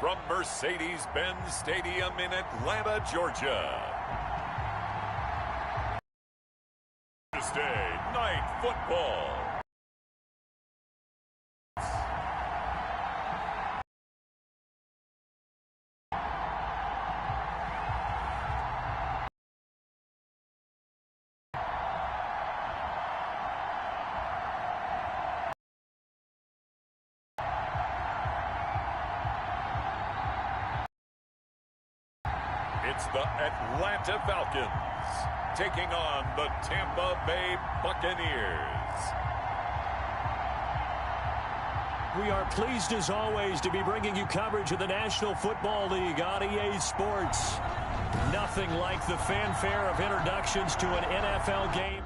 from Mercedes-Benz Stadium in Atlanta, Georgia. Thursday Night Football. It's the Atlanta Falcons taking on the Tampa Bay Buccaneers. We are pleased as always to be bringing you coverage of the National Football League on EA Sports. Nothing like the fanfare of introductions to an NFL game.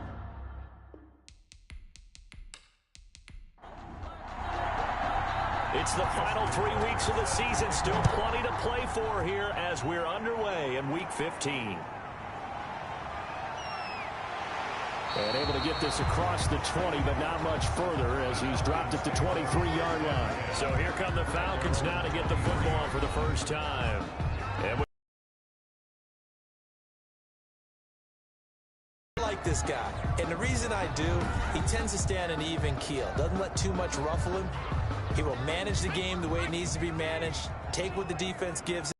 It's the final 3 weeks of the season. Still plenty to play for here as we're underway in Week 15. And able to get this across the 20, but not much further as he's dropped it to 23-yard line. So here come the Falcons now to get the football for the first time. And I like this guy, and the reason I do, he tends to stand an even keel. Doesn't let too much ruffle him. He will manage the game the way it needs to be managed, take what the defense gives.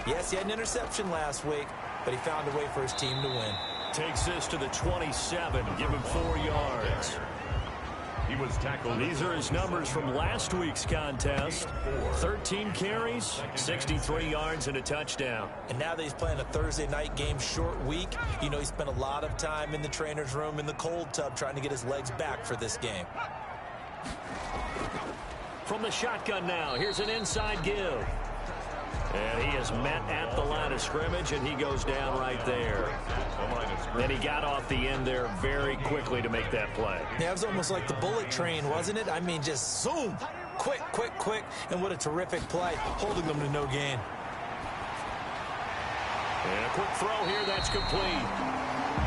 Yes, he had an interception last week, but he found a way for his team to win. Takes this to the 27, give him 4 yards. He was tackled. These are his numbers from last week's contest. 13 carries, 63 yards, and a touchdown. And now that he's playing a Thursday night game, short week, you know he spent a lot of time in the trainer's room in the cold tub trying to get his legs back for this game. From the shotgun now, here's an inside give. And he is met at the line of scrimmage, and he goes down right there. And he got off the end there very quickly to make that play. Yeah, it was almost like the bullet train, wasn't it? I mean, just zoom, quick, quick, quick, and what a terrific play, holding them to no gain. And a quick throw here, that's complete.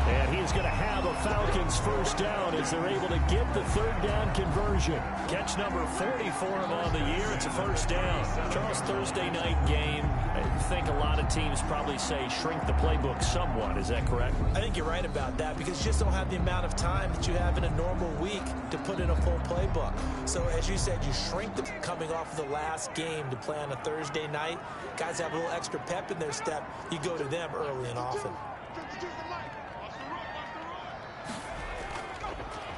And he's going to have a Falcons first down as they're able to get the third down conversion. Catch number 40 for him on the year. It's a first down. Charles, Thursday night game. I think a lot of teams probably say shrink the playbook somewhat. Is that correct? I think you're right about that because you just don't have the amount of time that you have in a normal week to put in a full playbook. So as you said, you shrink the coming off of the last game to play on a Thursday night. Guys have a little extra pep in their step. You go to them early and often.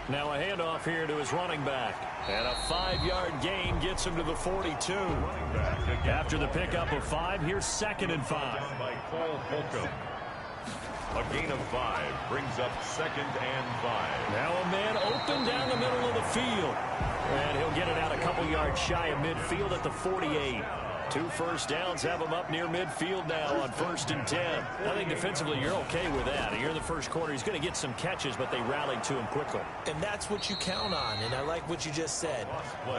Now a handoff here to his running back. And a 5-yard gain gets him to the 42. After the pickup of 5, here's 2nd and 5. By Paul Holcomb. A gain of 5 brings up 2nd and 5. Now a man open down the middle of the field. And he'll get it out a couple yards shy of midfield at the 48. 2 first downs have him up near midfield now on 1st and 10. I think defensively you're okay with that. Here in the first quarter, he's going to get some catches, but they rallied to him quickly. And that's what you count on, and I like what you just said.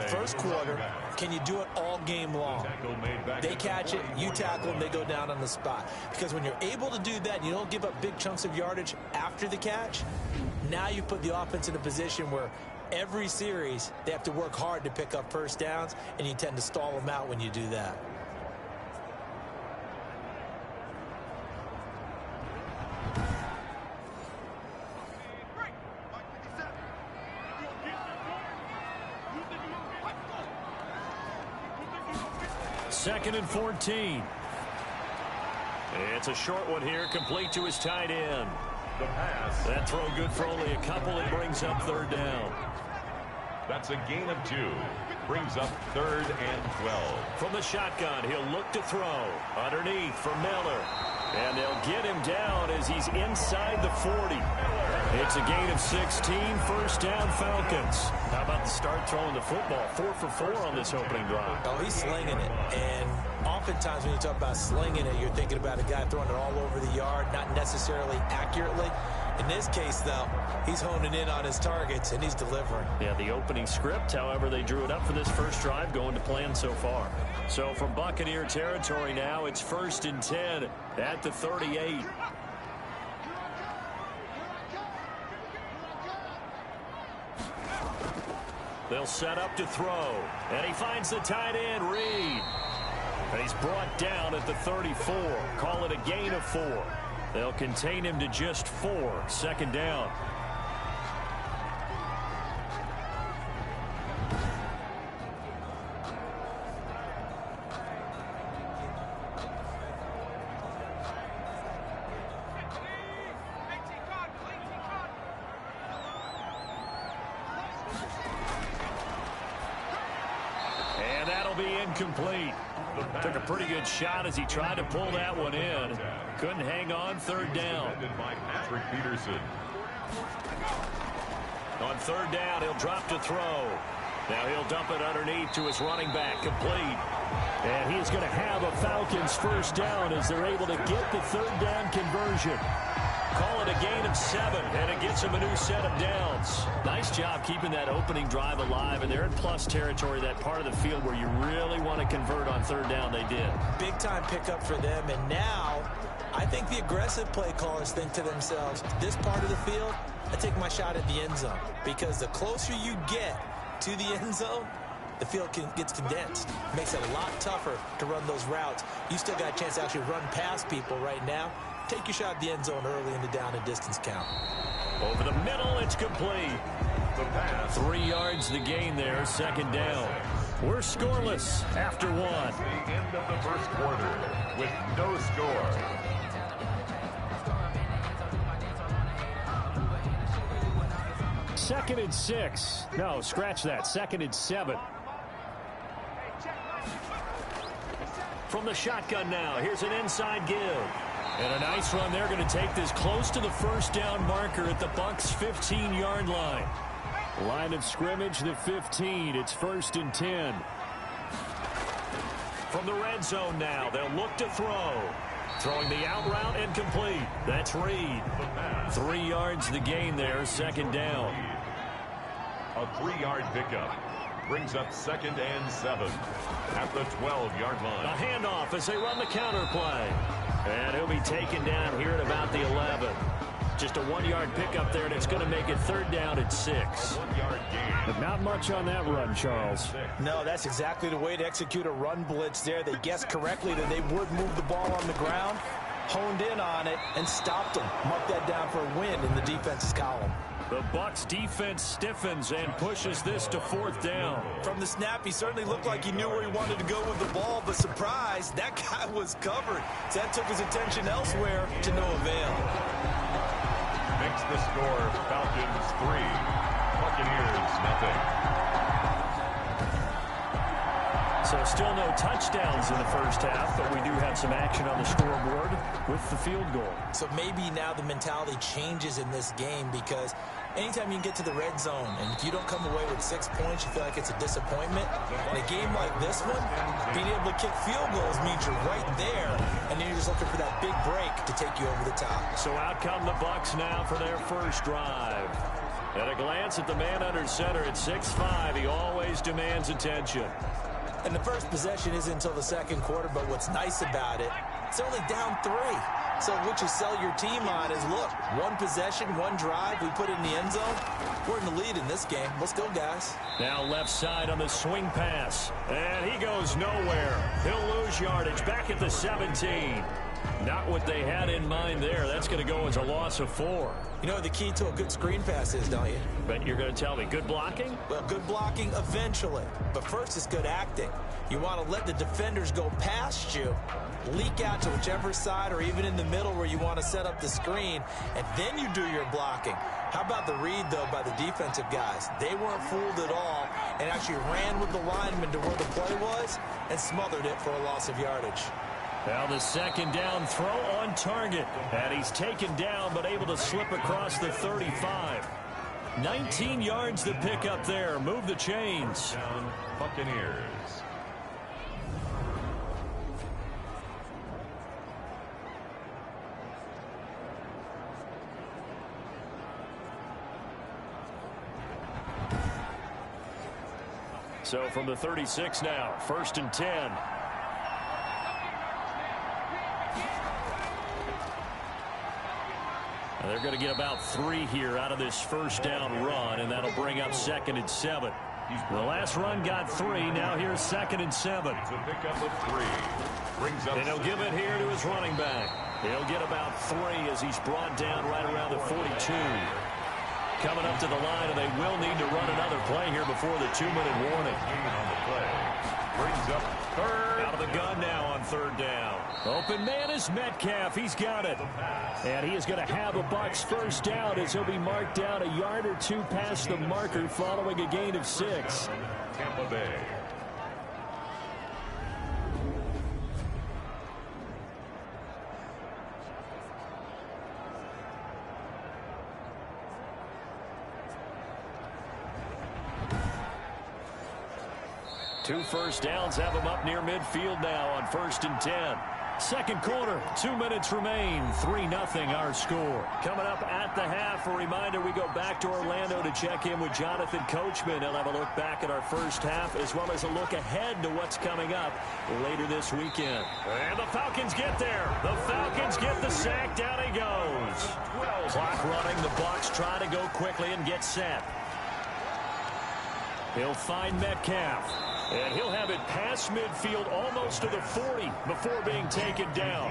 First quarter, can you do it all game long? They catch it, you tackle them, they go down on the spot. Because when you're able to do that, you don't give up big chunks of yardage after the catch, now you put the offense in a position where every series, they have to work hard to pick up first downs, and you tend to stall them out when you do that. Second and 14. It's a short one here, complete to his tight end. The pass. That throw good for only a couple. It brings up 3rd down. That's a gain of 2. Brings up 3rd and 12. From the shotgun, he'll look to throw. Underneath for Miller. And they'll get him down as he's inside the 40. It's a gain of 16. First down, Falcons. How about the start throwing the football? 4 for 4 on this opening drive. Oh, he's slinging it. And oftentimes when you talk about slinging it, you're thinking about a guy throwing it all over the yard, not necessarily accurately. In this case, though, he's honing in on his targets, and he's delivering. Yeah, the opening script, however, they drew it up for this first drive, going to plan so far. So from Buccaneer territory now, it's 1st and 10 at the 38. They'll set up to throw. And he finds the tight end, Reed. And he's brought down at the 34. Call it a gain of 4. They'll contain him to just 4. Second down. And that'll be incomplete. Took a pretty good shot as he tried to pull that one in. Couldn't hang on. Third down. By Patrick Peterson. On third down, he'll drop to throw. Now he'll dump it underneath to his running back. Complete. And he's going to have a Falcons first down as they're able to get the third down conversion. Call it a gain of 7, and it gets him a new set of downs. Nice job keeping that opening drive alive, and they're in plus territory, that part of the field where you really want to convert on third down. They did. Big-time pickup for them, and now I think the aggressive play callers think to themselves, this part of the field, I take my shot at the end zone, because the closer you get to the end zone, the field gets condensed. Makes it a lot tougher to run those routes. You still got a chance to actually run past people right now. Take your shot at the end zone early in the down and distance count. Over the middle, it's complete. The pass. 3 yards the gain there, second down. We're scoreless after 1. The end of the first quarter with no score. Second and 6. No, scratch that. Second and 7. From the shotgun now, here's an inside give. And a nice run. They're going to take this close to the first down marker at the Bucs' 15-yard line. Line of scrimmage, the 15. It's 1st and 10. From the red zone now, they'll look to throw. Throwing the out route and complete. That's Reed. 3 yards the gain there, second down. A 3-yard pickup brings up 2nd and 7 at the 12-yard line. A handoff as they run the counter play. And he'll be taken down here at about the 11. Just a 1-yard pickup there, and it's going to make it third down at 6. 1-yard gain. But not much on that run, Charles. No, that's exactly the way to execute a run blitz there. They guessed correctly that they would move the ball on the ground, honed in on it, and stopped them. Mark that down for a win in the defense's column. The Bucs defense stiffens and pushes this to 4th down. From the snap, he certainly looked like he knew where he wanted to go with the ball, but surprise, that guy was covered. So that took his attention elsewhere to no avail. Makes the score Falcons 3, Buccaneers nothing. So still no touchdowns in the first half, but we do have some action on the scoreboard with the field goal. So maybe now the mentality changes in this game, because anytime you can get to the red zone and if you don't come away with 6 points, you feel like it's a disappointment. In a game like this one, being able to kick field goals means you're right there, and then you're just looking for that big break to take you over the top. So out come the Bucs now for their first drive. At a glance at the man under center at 6'5", he always demands attention. And the first possession isn't until the second quarter, but what's nice about it, it's only down 3. So what you sell your team on is, look, 1 possession, 1 drive, we put it in the end zone. We're in the lead in this game. Let's go, guys. Now left side on the swing pass. And he goes nowhere. He'll lose yardage back at the 17. Not what they had in mind there. That's going to go as a loss of 4. You know what the key to a good screen pass is, don't you? But you're going to tell me, good blocking? Well, good blocking eventually. But first, it's good acting. You want to let the defenders go past you, leak out to whichever side or even in the middle where you want to set up the screen, and then you do your blocking. How about the read, though, by the defensive guys? They weren't fooled at all and actually ran with the lineman to where the play was and smothered it for a loss of yardage. Now the second down throw on target. And he's taken down but able to slip across the 35. 19 yards to pick up there. Move the chains. Down Buccaneers. So from the 36 now, 1st and 10. They're going to get about 3 here out of this first down run, and that'll bring up 2nd and 7. The last run got 3. Now here's 2nd and 7. It's a pickup of 3. Brings up. And he'll give it here to his running back. He'll get about 3 as he's brought down right around the 42. Coming up to the line, and they will need to run another play here before the 2-minute warning. On the play. Brings up 3rd. Out of the gun now on 3rd down. Open man is Metcalf. He's got it. And he is going to have a Bucs first down as he'll be marked down a yard or 2 past the marker following a gain of 6. Tampa Bay. Two first downs have him up near midfield now on 1st and 10. Second quarter, 2 minutes remain. 3-0 our score. Coming up at the half, a reminder we go back to Orlando to check in with Jonathan Coachman. He'll have a look back at our first half as well as a look ahead to what's coming up later this weekend. And the Falcons get there. The Falcons get the sack. Down he goes. Clock running. The Bucs try to go quickly and get set. He'll find Metcalf. And he'll have it past midfield almost to the 40 before being taken down.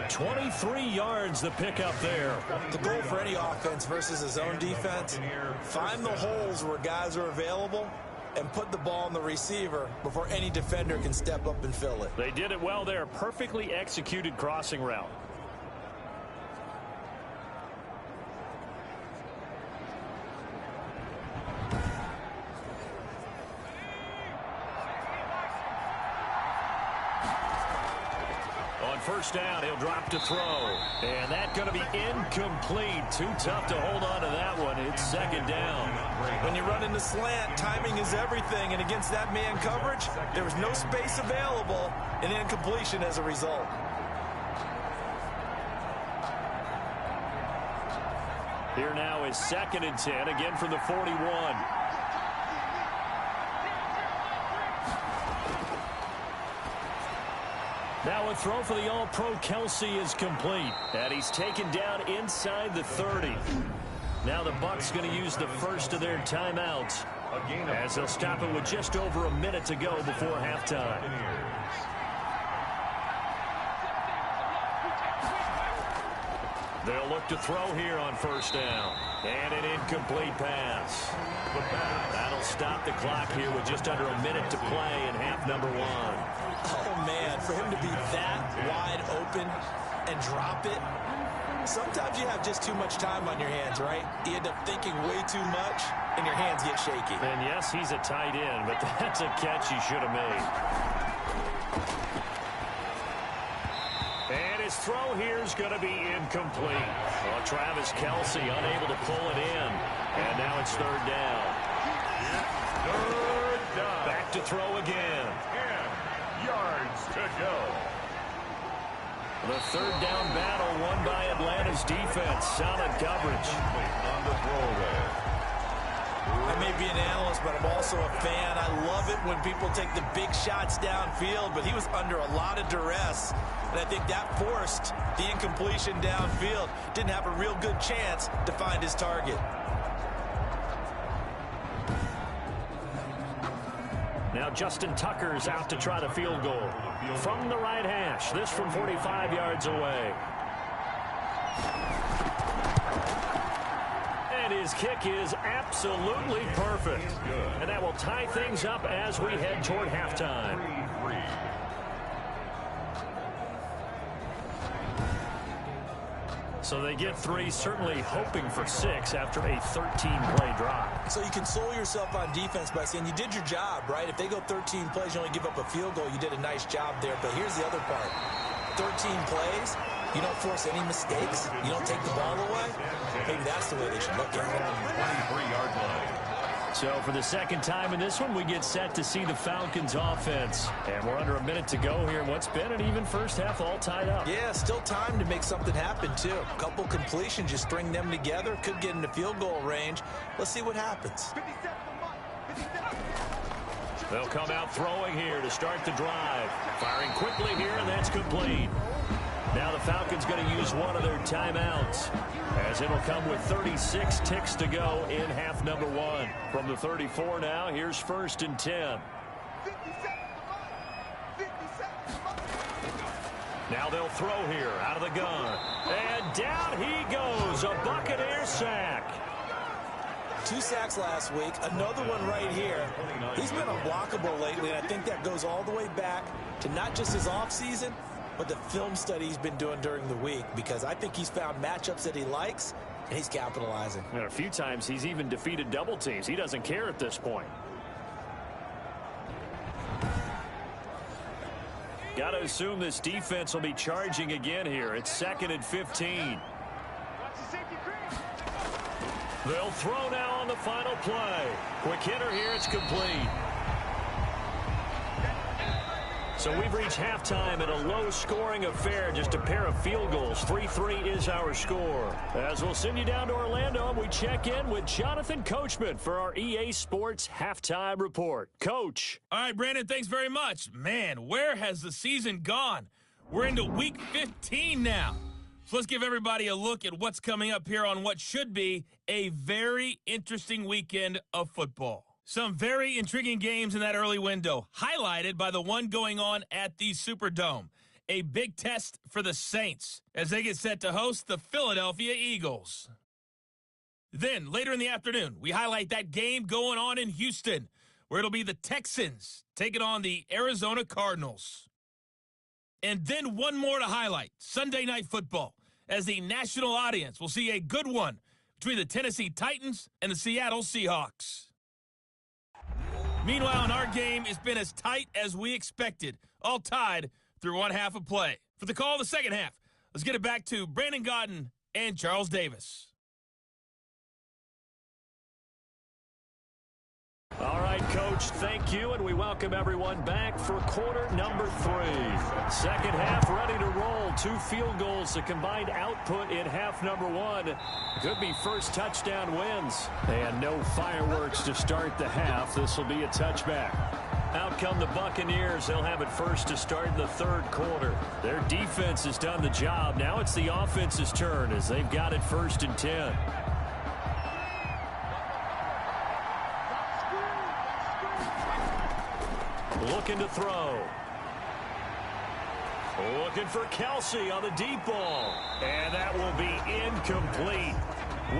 23 yards the pickup there. The goal for any offense versus his own defense, find the holes where guys are available and put the ball on the receiver before any defender can step up and fill it. They did it well there. Perfectly executed crossing route. First down, he'll drop to throw. And that's going to be incomplete. Too tough to hold on to that one. It's 2nd down. When you run into slant, timing is everything. And against that man coverage, there was no space available, and incompletion as a result. Here now is 2nd and 10, again from the 41. Now a throw for the All-Pro Kelsey is complete. And he's taken down inside the 30. Now the Bucs going to use the first of their timeouts as they'll stop it with just over a minute to go before halftime. They'll look to throw here on 1st down. And an incomplete pass. That'll stop the clock here with just under a minute to play in half number 1. Oh, man, for him to be that wide open and drop it, sometimes you have just too much time on your hands, right? You end up thinking way too much, and your hands get shaky. And yes, he's a tight end, but that's a catch he should have made. And his throw here is going to be incomplete. Well, Travis Kelsey unable to pull it in. And now it's 3rd down. 3rd down. Back to throw again. 10 yards to go. The 3rd down battle won by Atlanta's defense. Solid coverage. On the throwaway. I may be an analyst, but I'm also a fan. I love it when people take the big shots downfield, but he was under a lot of duress, and I think that forced the incompletion downfield. Didn't have a real good chance to find his target. Now Justin Tucker's out to try the field goal. From the right hash, this from 45 yards away. And his kick is absolutely perfect. And that will tie things up as we head toward halftime. So they get 3, certainly hoping for 6 after a 13-play drive. So you console yourself on defense by saying you did your job, right? If they go 13 plays, you only give up a field goal, you did a nice job there. But here's the other part. 13 plays, you don't force any mistakes, you don't take the ball away. Maybe that's the way they should look at it. 23-yard line. So for the 2nd time in this one, we get set to see the Falcons offense. And we're under a minute to go here in what's been an even first half, all tied up. Yeah, still time to make something happen, too. A couple completions, you string them together, could get into field goal range. Let's see what happens. They'll come out throwing here to start the drive. Firing quickly here, and that's complete. Now the Falcons going to use one of their timeouts, as it'll come with 36 ticks to go in half number 1. From the 34 now, here's 1st and 10. Now they'll throw here out of the gun. And down he goes. A Buccaneer sack. 2 sacks last week. Another one right here. He's been unblockable lately, and I think that goes all the way back to not just his offseason, but the film study he's been doing during the week, because I think he's found matchups that he likes, and he's capitalizing. And a few times he's even defeated double teams. He doesn't care at this point. Got to assume this defense will be charging again here. It's 2nd and 15. They'll throw now on the final play. Quick hitter here. It's complete. So we've reached halftime at a low-scoring affair, just a pair of field goals. 3-3 is our score. As we'll send you down to Orlando, we check in with Jonathan Coachman for our EA Sports Halftime Report. Coach. All right, Brandon, thanks very much. Man, where has the season gone? We're into week 15 now. So let's give everybody a look at what's coming up here on what should be a very interesting weekend of football. Some very intriguing games in that early window, highlighted by the one going on at the Superdome. A big test for the Saints as they get set to host the Philadelphia Eagles. Then, later in the afternoon, we highlight that game going on in Houston, where it'll be the Texans taking on the Arizona Cardinals. And then one more to highlight, Sunday Night Football, as the national audience will see a good one between the Tennessee Titans and the Seattle Seahawks. Meanwhile, in our game, it's been as tight as we expected, all tied through one half of play. For the call of the second half, let's get it back to Brandon Gaudin and Charles Davis. All right, Coach, thank you, and we welcome everyone back for quarter number 3. Second half ready to roll. 2 field goals, the combined output in half number 1. Could be first touchdown wins. And no fireworks to start the half. This will be a touchback. Out come the Buccaneers. They'll have it first to start in the 3rd quarter. Their defense has done the job. Now it's the offense's turn as they've got it 1st and 10. Looking to throw. Looking for Kelsey on the deep ball. And that will be incomplete.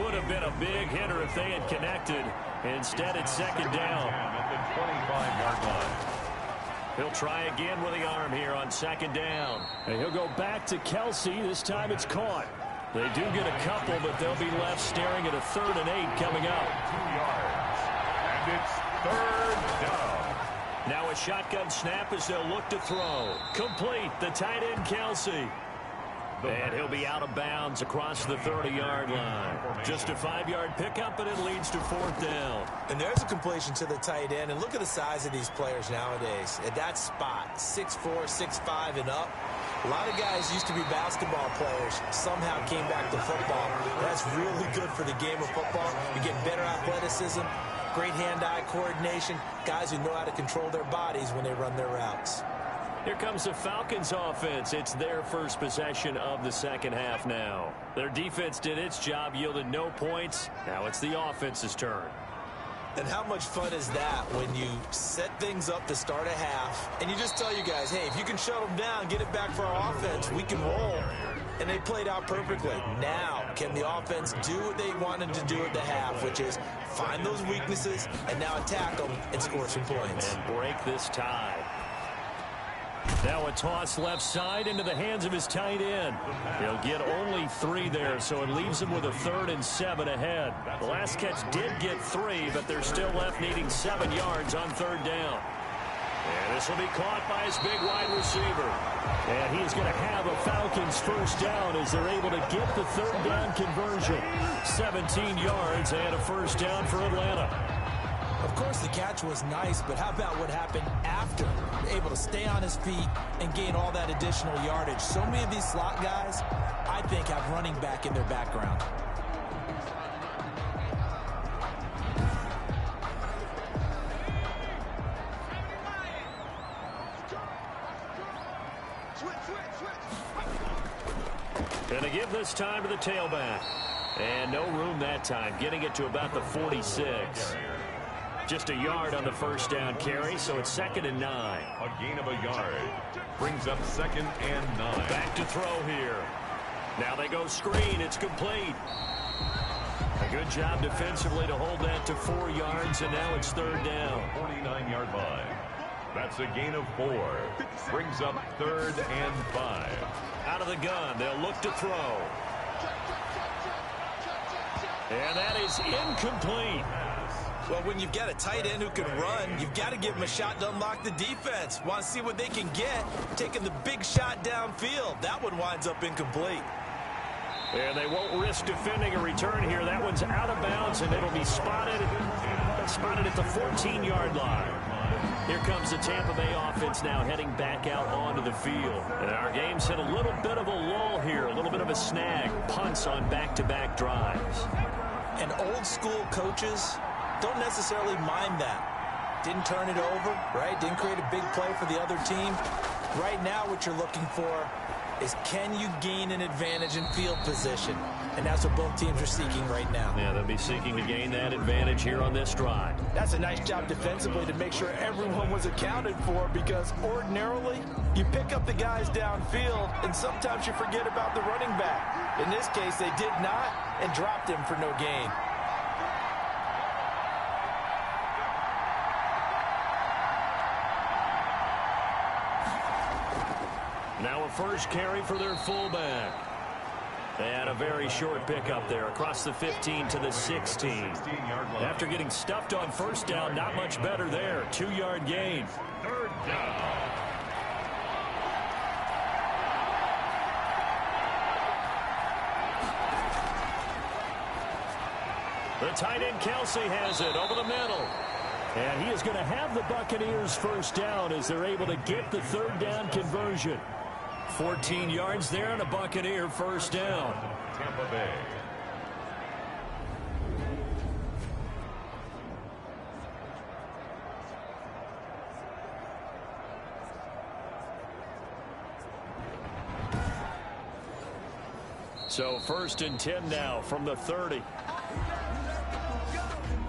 Would have been a big hitter if they had connected. Instead, it's 2nd down. At the 25-yard line. He'll try again with the arm here on 2nd down. And he'll go back to Kelsey. This time it's caught. They do get a couple, but they'll be left staring at a 3rd and 8 coming up. 2 yards. And it's 3rd down. Now a shotgun snap as they'll look to throw. Complete. The tight end, Kelsey. And he'll be out of bounds across the 30-yard line. Just a 5-yard pickup, and it leads to 4th down. And there's a completion to the tight end. And look at the size of these players nowadays. At that spot, 6'4", 6'5", and up. A lot of guys used to be basketball players, somehow came back to football. That's really good for the game of football. You get better athleticism, great hand-eye coordination, guys who know how to control their bodies when they run their routes. Here comes the Falcons offense. It's their first possession of the second half now. Their defense did its job, yielded no points. Now it's the offense's turn. And how much fun is that when you set things up to start a half and you just tell you guys, hey, if you can shut them down, get it back for our offense, we can roll. And they played out perfectly. Now, can the offense do what they wanted to do at the half, which is find those weaknesses and now attack them and score some points. And break this tie. Now a toss left side into the hands of his tight end. He'll get only 3 there, so it leaves him with a 3rd and 7 ahead. The last catch did get 3, but they're still left needing 7 yards on 3rd down. And this will be caught by his big wide receiver. And he's going to have a Falcons first down as they're able to get the 3rd down conversion. 17 yards and a first down for Atlanta. Of course, the catch was nice, but how about what happened after? Able to stay on his feet and gain all that additional yardage. So many of these slot guys, I think, have running back in their background. And they give this time to the tailback. And no room that time, getting it to about the 46. Just a yard on the first down carry, so it's 2nd and 9. A gain of a yard. Brings up 2nd and 9. Back to throw here. Now they go screen. It's complete. A good job defensively to hold that to 4 yards, and now it's 3rd down. 49-yard line. That's a gain of 4. Brings up 3rd and 5. Out of the gun, they'll look to throw. And that is incomplete. Well, when you've got a tight end who can run, you've got to give him a shot to unlock the defense. Want to see what they can get, taking the big shot downfield. That one winds up incomplete. And they won't risk defending a return here. That one's out of bounds, and it'll be spotted at the 14-yard line. Here comes the Tampa Bay offense now heading back out onto the field. And our game's hit a little bit of a lull here, a little bit of a snag. Punts on back-to-back drives. And old-school coaches don't necessarily mind that. Didn't turn it over, right? Didn't create a big play for the other team. Right now what you're looking for is, can you gain an advantage in field position? And that's what both teams are seeking right now. Yeah, they'll be seeking to gain that advantage here on this drive. That's a nice job defensively to make sure everyone was accounted for, because ordinarily you pick up the guys downfield and sometimes you forget about the running back. In this case, they did not and dropped him for no gain. Now a first carry for their fullback. And a very short pickup there across the 15 to the 16. After getting stuffed on first down, not much better there. 2-yard gain. 3rd down. The tight end Kelsey has it over the middle. And he is going to have the Buccaneers first down as they're able to get the 3rd down conversion. 14 yards there and a Buccaneer first down. Tampa Bay. So 1st and 10 now from the 30.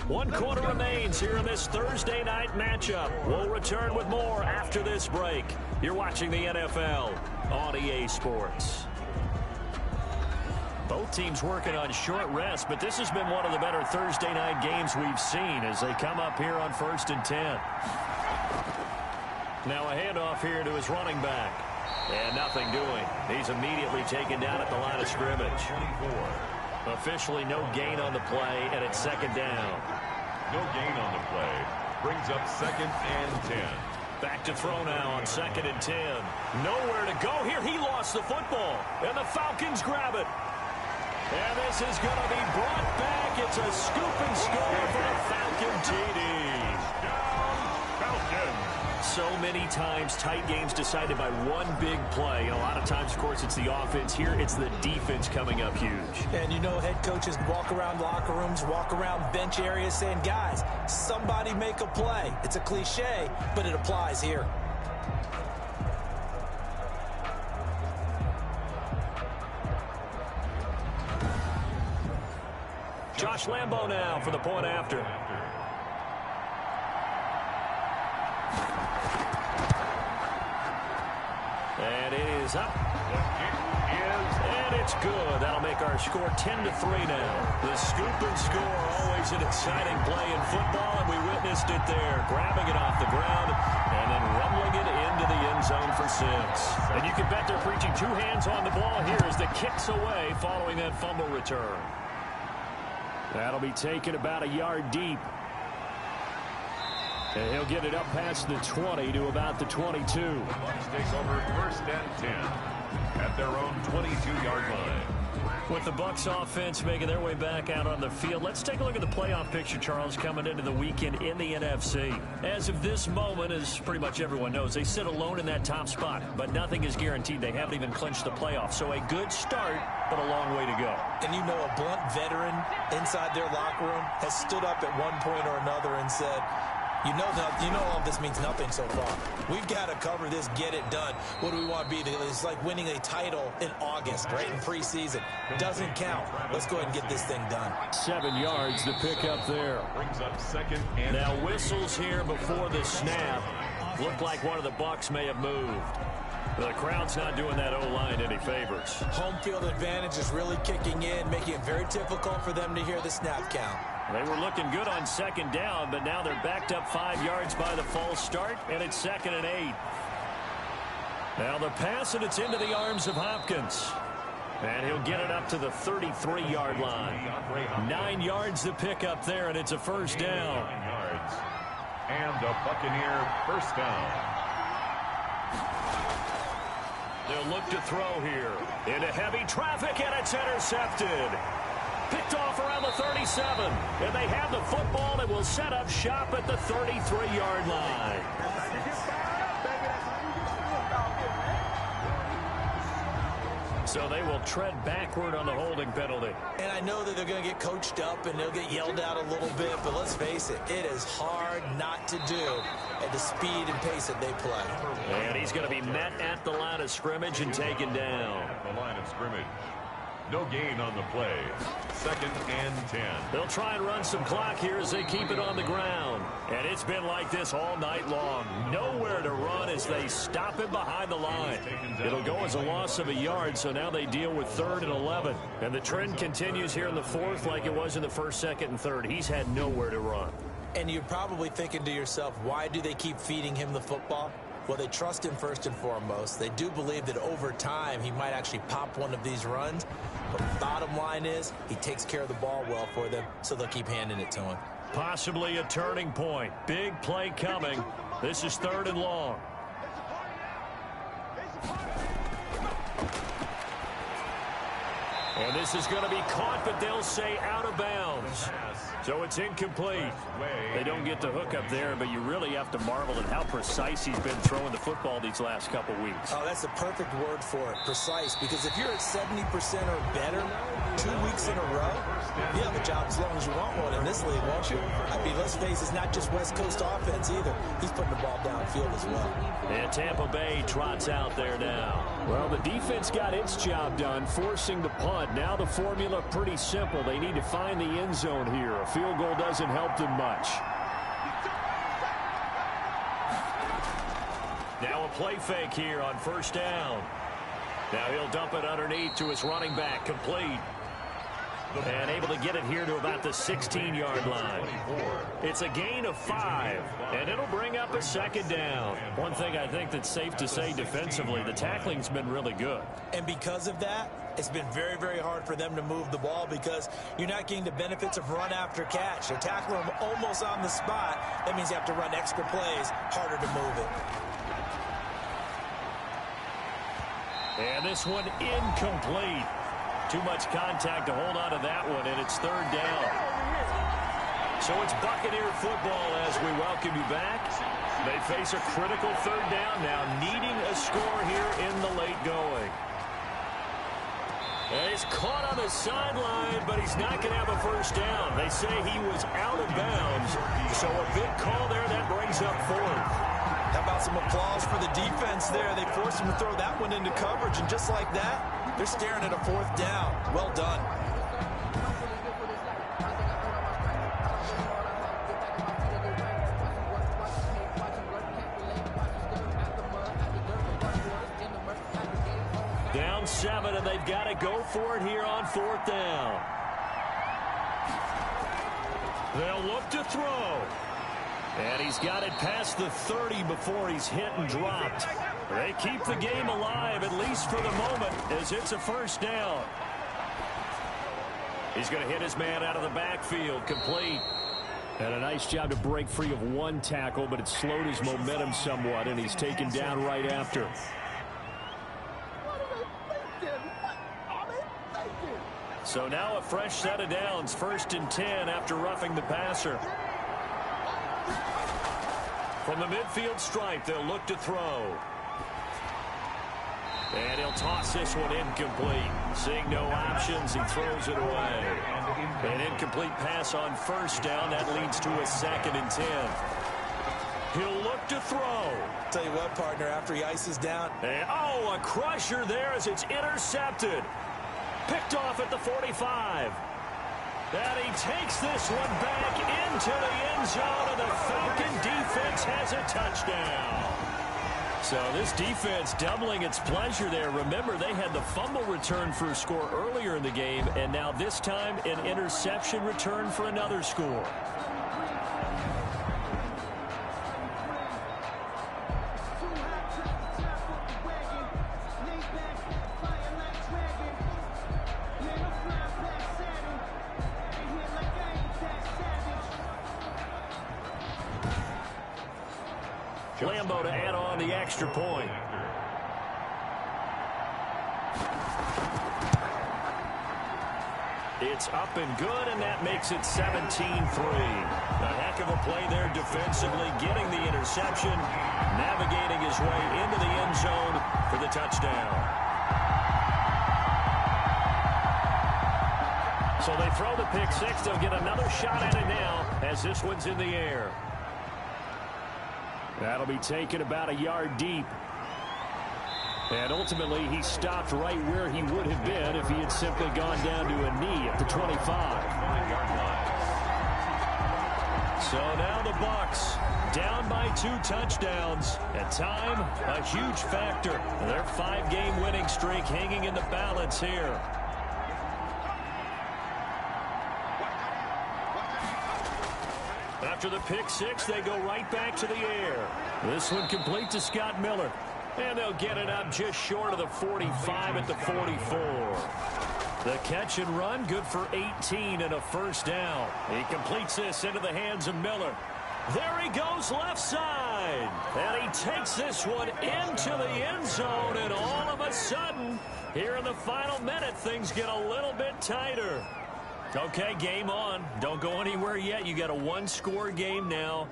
1 quarter remains here in this Thursday night matchup. We'll return with more after this break. You're watching the NFL on EA Sports. Both teams working on short rest, but this has been one of the better Thursday night games we've seen as they come up here on 1st and 10. Now a handoff here to his running back. And nothing doing. He's immediately taken down at the line of scrimmage. 24. Officially no gain on the play, and it's 2nd down. No gain on the play. Brings up 2nd and 10. Back to throw now on 2nd and 10. Nowhere to go here. He lost the football, and the Falcons grab it. And this is going to be brought back. It's a scoop and score for the Falcon TD. Falcons. So many times tight games decided by one big play. And a lot of times, of course, it's the offense. Here, it's the defense coming up huge. And you know, head coaches walk around locker rooms, walk around bench areas saying, guys, somebody make a play. It's a cliche, but it applies here. Josh Lambo now for the point after. And it is up. And it's good. That'll make our score 10-3 now. The scoop and score, always an exciting play in football, and we witnessed it there. Grabbing it off the ground and then rumbling it into the end zone for 6. And you can bet they're preaching 2 hands on the ball here as the kick's away following that fumble return. That'll be taken about a yard deep. And he'll get it up past the 20 to about the 22. The Bucs take over 1st and 10 at their own 22-yard line. With the Bucs offense making their way back out on the field, let's take a look at the playoff picture, Charles, coming into the weekend in the NFC. As of this moment, as pretty much everyone knows, they sit alone in that top spot, but nothing is guaranteed. They haven't even clinched the playoffs, so a good start, but a long way to go. And you know, a blunt veteran inside their locker room has stood up at one point or another and said, You know all of this means nothing so far. We've got to cover this, get it done. What do we want to be? It's like winning a title in August, right, in preseason. Doesn't count. Let's go ahead and get this thing done. 7 yards to pick up there. Brings up second and now whistles here before the snap. Looked like one of the Bucs may have moved. The crowd's not doing that O-line any favors. Home field advantage is really kicking in, making it very difficult for them to hear the snap count. They were looking good on second down, but now they're backed up 5 yards by the false start, and it's 2nd and 8. Now the pass, and it's into the arms of Hopkins. And he'll get it up to the 33-yard line. 9 yards to pick up there, and it's a first down. 9 yards. And a Buccaneer first down. They'll look to throw here. Into heavy traffic, and it's intercepted. Picked off around the 37. And they have the football and will set up shop at the 33-yard line. So they will tread backward on the holding penalty. And I know that they're going to get coached up and they'll get yelled at a little bit, but let's face it, it is hard not to do at the speed and pace that they play. And he's going to be met at the line of scrimmage and taken down. At the line of scrimmage. No gain on the play. 2nd and 10. They'll try and run some clock here as they keep it on the ground. And it's been like this all night long. Nowhere to run as they stop him behind the line. It'll go as a loss of a yard, so now they deal with 3rd and 11. And the trend continues here in the 4th like it was in the 1st, 2nd, and 3rd. He's had nowhere to run. And you're probably thinking to yourself, why do they keep feeding him the football? Well, they trust him first and foremost. They do believe that over time he might actually pop one of these runs. But the bottom line is he takes care of the ball well for them, so they'll keep handing it to him. Possibly a turning point. Big play coming. This is 3rd and long. And this is going to be caught, but they'll say out of bounds. So it's incomplete. They don't get the hook up there, but you really have to marvel at how precise he's been throwing the football these last couple weeks. Oh, that's the perfect word for it, precise. Because if you're at 70% or better 2 weeks in a row, you have a job as long as you want one in this league, won't you? I mean, let's face it, it's not just West Coast offense either. He's putting the ball downfield as well. And Tampa Bay trots out there now. Well, the defense got its job done, forcing the punt. Now the formula pretty simple. They need to find the end zone here. A field goal doesn't help them much. Now a play fake here on 1st down. Now he'll dump it underneath to his running back, complete. And able to get it here to about the 16-yard line. It's a gain of 5, and it'll bring up a 2nd down. One thing I think that's safe to say defensively, the tackling's been really good. And because of that, it's been very, very hard for them to move the ball because you're not getting the benefits of run after catch. They're tackling them almost on the spot. That means you have to run extra plays, harder to move it. And this one incomplete. Too much contact to hold on to that one, and it's 3rd down. So it's Buccaneer football as we welcome you back. They face a critical 3rd down now, needing a score here in the late going. And he's caught on the sideline, but he's not going to have a first down. They say he was out of bounds, so a big call there that brings up 4th. How about some applause for the defense there? They forced him to throw that one into coverage, and just like that, they're staring at a 4th down. Well done. Down 7, and they've got to go for it here on 4th down. They'll look to throw. And he's got it past the 30 before he's hit and dropped. They keep the game alive, at least for the moment, as it's a 1st down. He's going to hit his man out of the backfield, complete. And a nice job to break free of one tackle, but it slowed his momentum somewhat, and he's taken down right after. So now a fresh set of downs, 1st and 10 after roughing the passer. From the midfield stripe, they'll look to throw. And he'll toss this one incomplete. Seeing no options, he throws it away. An incomplete pass on 1st down. That leads to a 2nd and 10. He'll look to throw. Tell you what, partner, after he ices down. And, oh, a crusher there as it's intercepted. Picked off at the 45. And he takes this one back into the end zone, and the Falcon defense has a touchdown. So this defense doubling its pleasure there. Remember, they had the fumble return for a score earlier in the game, and now this time an interception return for another score. Lambo to add on the extra point. It's up and good, and that makes it 17-3. A heck of a play there defensively, getting the interception, navigating his way into the end zone for the touchdown. So they throw the pick six. They'll get another shot at it now as this one's in the air. That'll be taken about a yard deep. And ultimately, he stopped right where he would have been if he had simply gone down to a knee at the 25. So now the Bucs down by 2 touchdowns. At time, a huge factor. Their 5-game winning streak hanging in the balance here. After the pick six, they go right back to the air. This one complete to Scott Miller. And they'll get it up just short of the 45 at the 44. The catch and run, good for 18 and a first down. He completes this into the hands of Miller. There he goes left side. And he takes this one into the end zone. And all of a sudden, here in the final minute, things get a little bit tighter. Okay, game on. Don't go anywhere yet. You got a 1-score game now.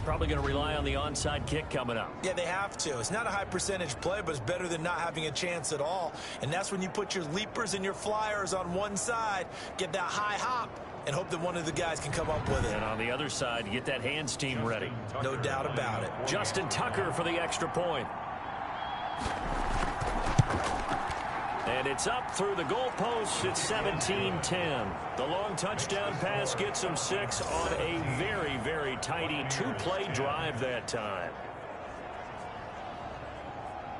Probably going to rely on the onside kick coming up. Yeah, they have to. It's not a high percentage play, but it's better than not having a chance at all. And that's when you put your leapers and your flyers on one side, get that high hop, and hope that one of the guys can come up with it. And on the other side, you get that hands team ready. No doubt about it. Justin Tucker for the extra point. And it's up through the goalposts. It's 17-10. The long touchdown pass gets them 6 on a very, very tidy 2-play drive that time.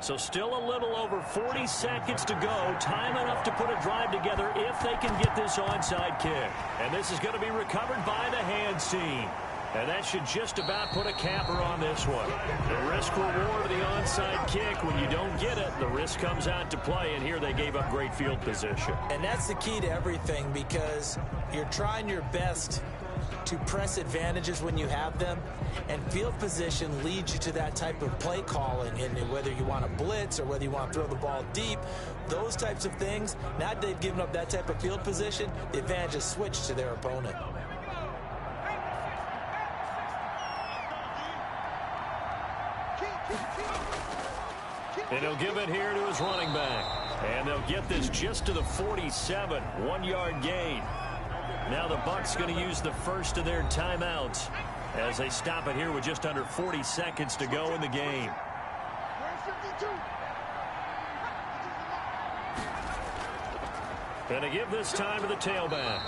So still a little over 40 seconds to go. Time enough to put a drive together if they can get this onside kick. And this is going to be recovered by the hands team. And that should just about put a capper on this one. The risk reward of the onside kick, when you don't get it, the risk comes out to play, and here they gave up great field position. And that's the key to everything, because you're trying your best to press advantages when you have them, and field position leads you to that type of play calling, and whether you want to blitz or whether you want to throw the ball deep, those types of things. Now that they've given up that type of field position, the advantage is switched to their opponent. And he'll give it here to his running back. And they'll get this just to the 47, 1-yard gain. Now the Bucs going to use the first of their timeouts as they stop it here with just under 40 seconds to go in the game. And to give this time to the tailback.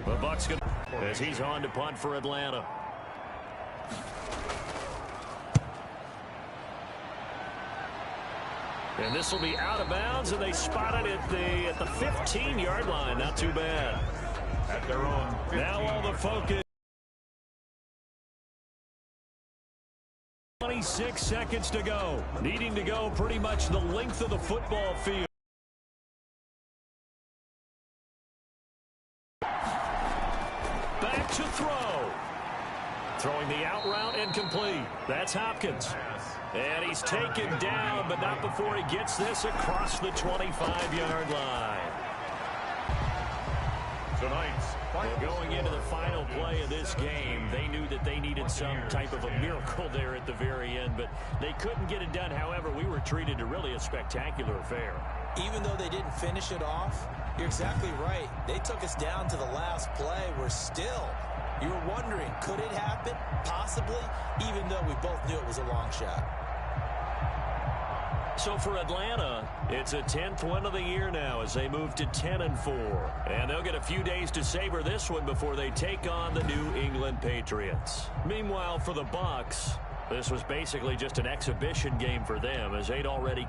The Bucs going to, as he's on to punt for Atlanta. And this will be out of bounds, and they spot it at the 15-yard line. Not too bad. At their own 15. Now all the focus. 26 seconds to go. Needing to go pretty much the length of the football field. Back to throw. Throwing the out route incomplete. That's Hopkins. And he's taken down, but not before he gets this across the 25-yard line. Tonight's going into the final play of this game, they knew that they needed some type of a miracle there at the very end, but they couldn't get it done. However, we were treated to really a spectacular affair. Even though they didn't finish it off, you're exactly right. They took us down to the last play. We're still You were wondering, could it happen? Possibly, even though we both knew it was a long shot. So for Atlanta, it's a 10th win of the year now as they move to 10-4. And they'll get a few days to savor this one before they take on the New England Patriots. Meanwhile, for the Bucs, this was basically just an exhibition game for them as they'd already